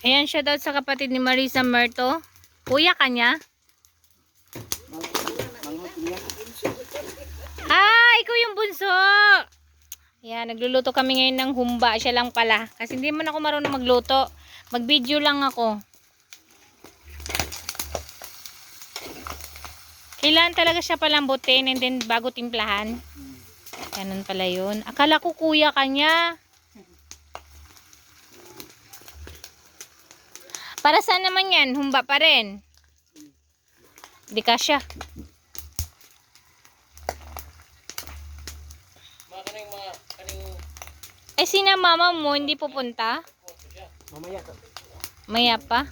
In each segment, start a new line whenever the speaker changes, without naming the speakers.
Ayan siya daw sa kapatid ni Marisa Merto. Kuya ka niya? Ah, ikaw yung bunso. Ayan, nagluluto kami ngayon ng humba. Siya lang pala. Kasi hindi man ako marunong magluto. Mag-video lang ako. Kailangan talaga siya palambutin and then bago timplahan. Ganun pala yun. Akala ko kuya ka niya. Para saan naman yan? Humba pa rin. Di ka siya. Eh sina mama mo hindi pupunta?
Mamaya ka.
Maya pa?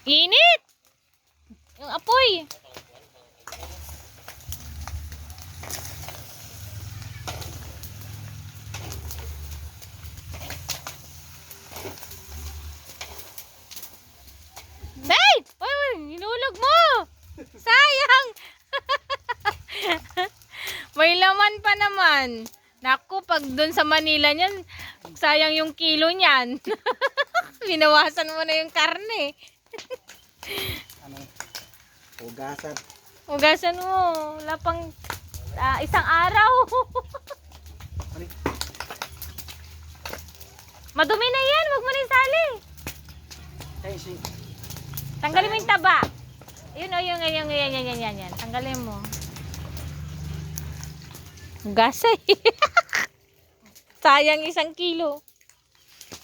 Init! Yung apoy. Day! Uy, hinulog mo! Sayang! May laman pa naman. Naku, pag dun sa Manila niyan, sayang yung kilo niyan. Binawasan mo na yung karne.
Ano? Hugasan.
Hugasan mo. Wala pang isang araw.
Ano?
Madumi na yan. Huwag mo na isali.
Ay, si.
Tanggalin mo yung taba. Yun o, yan. Tanggalin mo. Hugasay. Sayang 1 kilo.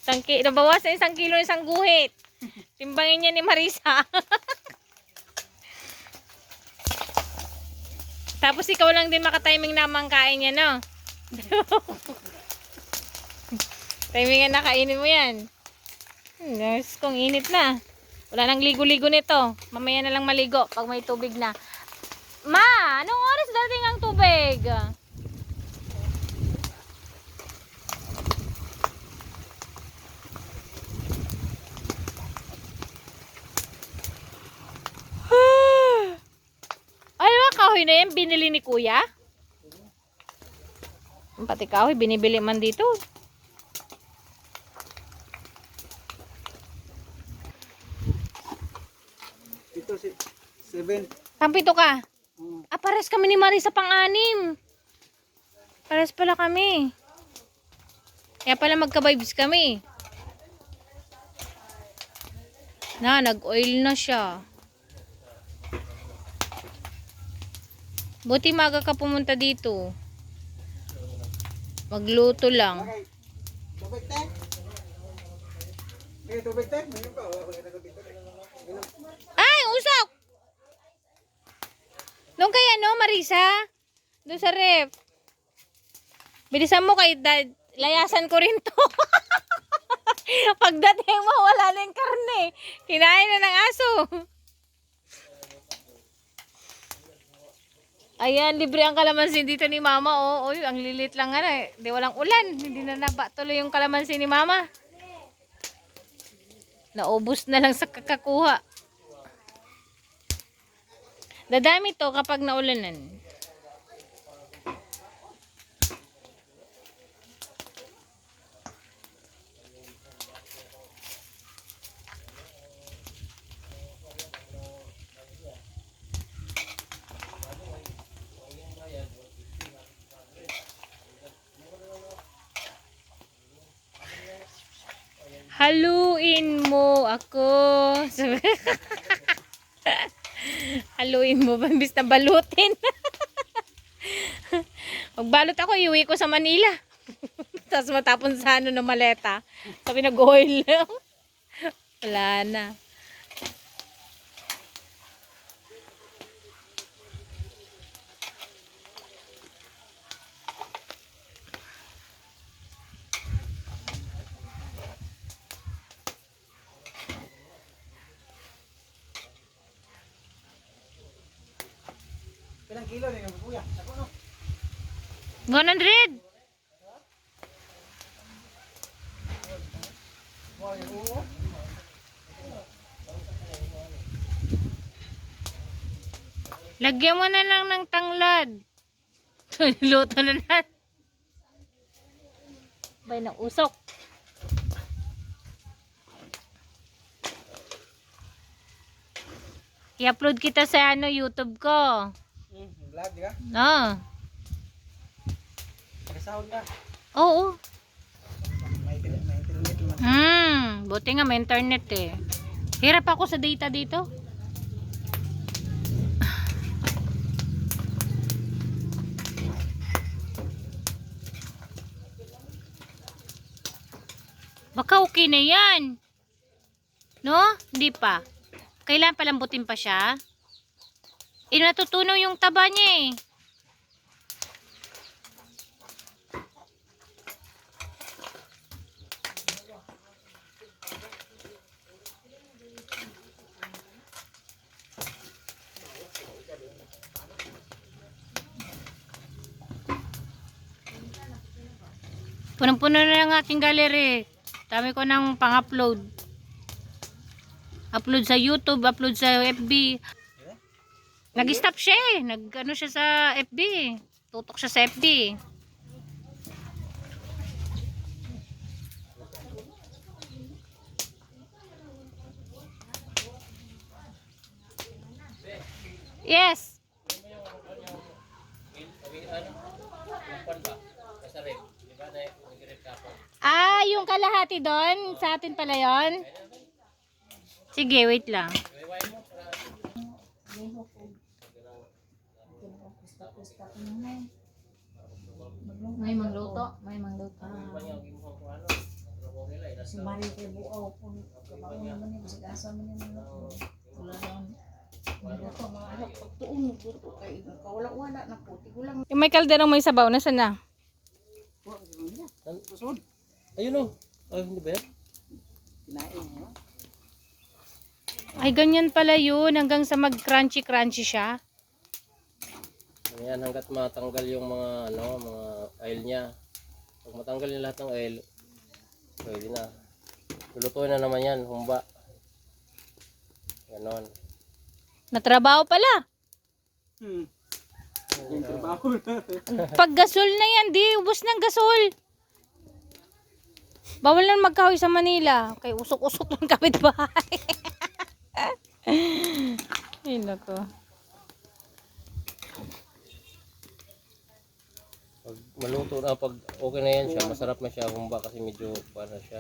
Nabawasan 1 kilo isang guhit. Timbangin niya ni Marisa. Tapos ikaw lang din makatiming na mangkain niya, no? Timingan na kainin mo yan. Nurse, kung init na. Wala nang ligo-ligo nito. Mamaya na lang maligo pag may tubig na. Ma, anong oras dating ang tubig? Ay, kahoy na yan, binili ni kuya? Pati kahoy, binibili man dito.
Ito si 7.
Kampito ka? Pares kami ni Marisa pang-anim. Pares pala kami. Kaya pala magka-vibes kami. Nag-oil na siya. Buti maga ka pumunta dito. Magluto lang.
Tubig te? May tubig te? Mayroon pa.
Ay, usok! Doon kay Marisa? Doon sa ref. Bilisan mo kay layasan ko rin to. Pagdating mo, wala na yung karne. Kinain na ng aso. Ayan, libre ang kalamansi dito ni Mama. Oh, ang lilit lang nga na. Di walang ulan. Hindi na tuloy yung kalamansi ni Mama. Naubos na lang sa kakakuha. Dadami to kapag naulanan. Haluin mo ako. Haluin mo ba? Imbis na balutin. Magbalot ako, iuwi ko sa Manila. Tapos matapon sa na maleta. Sabi nag-oil lang. Wala na.
Ilang kilo rin yung kuya? Ako no?
100. Lagyan mo na lang ng tanglad. Luto na lahat. Bay ng usok. I-upload kita sa YouTube ko.
Vlog, di ka?
No.
Pakisahod na.
Oo.
May internet naman.
Buti nga may internet eh. Hirap ako sa data dito. Baka okay na yan. No? Hindi pa. Kailangan palambutin pa siya. Natutunaw yung taba niya eh. Punong-puno na ang aking gallery. Dami ko ng pang-upload. Upload sa YouTube, upload sa FB. Nag-stop siya eh. Nag-ano siya sa FB. Tutok siya sa FB. Yes. Yung kalahati doon, sa atin pala yon. Sige, wait lang. May mangluto, may mangluto.
Si Marie kay buaw po kabangon naman yung sigasa man yung wala lang magluto mga anak pagtuon magluto kay kawala-wala na po tigulang
Yung may kalderong may sabaw, nasa na?
Susunod.
Ayun o. Ay, hindi ba yan?
Kinain mo.
Ay, ganyan pala yun. Hanggang sa mag-crunchy-crunchy siya.
Ano yan, hanggat matanggal yung mga, mga oil niya. Pag matanggal yung lahat ng oil, pwede na. Lulutuin na naman yan, humba. Ganon.
Natrabaho pala.
Yung trabaho na.
Pag gasol na yan, di. Ubus ng gasol. Bawal na magkahoy sa Manila. Kay usok-usok ng kapitbahay. Ay, nako.
Pag maluto na, pag okay na yan siya, masarap na siya humba kasi medyo para siya.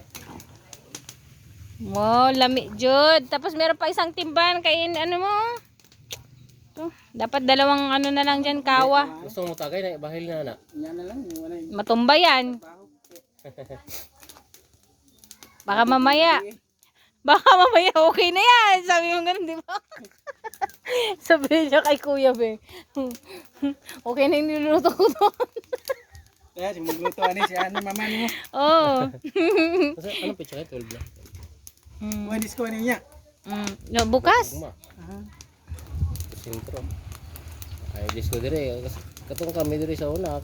Wow, lami, Jud. Tapos meron pa isang timban. Kaya ano mo? Ito, dapat dalawang ano na lang dyan, kawa.
Gusto mo tagay na, bahil na na.
Yan na lang. Yung wala yung
Matumba yan.
trabaho.
Baka mamaya. Baka mamaya okay na yan. Sabi mo ganun, di ba? Sabi niya kay Kuya Be. Okay na yung niluluto ko doon.
Kaya si magluto ani si ano mama ni mo.
Oo.
Kasi anong pizza kayo? 12 lang.
Wanis ko niya.
No, bukas.
Guma. Sintro. Ay, disco dire. Katong kami dire sa una.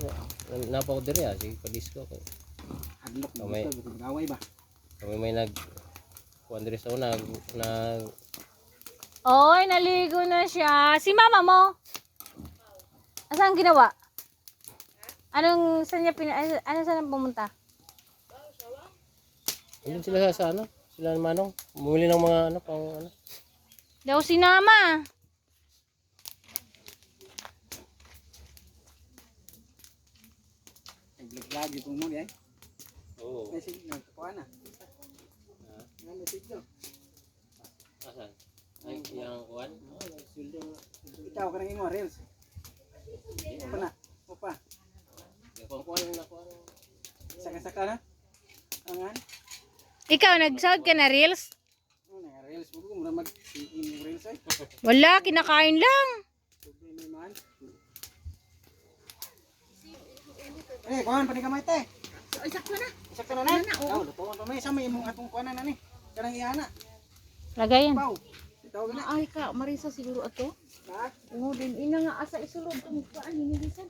Napa ko dire. Sige, pa-disco ko.
Hadlok na
Kamay.
gusto gaway ba.
Kami may kuwan dire sa una.
Oy, naligo na siya. Si mama mo? Saan ginawa? Saan saan pumunta?
Andun sila sa ano? Sila ni Manong. Bumili ng mga ano, pang ano.
Daw sinama.
Naglag ito mo di ay.
Oo.
Message na kuha na. Nga message daw.
Asan? Ay, yung kuwan?
Ikaw ka nang imo reels. Apa na? Opa.
Yung kuwan yung nakuha.
Saka-saka na. Angan.
Ikaw, nag-sound ka na reels?
Oh, na reels mo mura mag-in reels ay.
Wala, kinakain lang.
Man. Eh, kuhan pa ni kamay te.
sakto na
Sakto na na. Oh, lutuan pa may sa may imong atong kuan na ni. Kanang ihana.
Lagayan.
Pau. Itaw na.
ay ka Marisa siguro ato
Ha?
oo din ina nga asa isulod tong paan hinilisan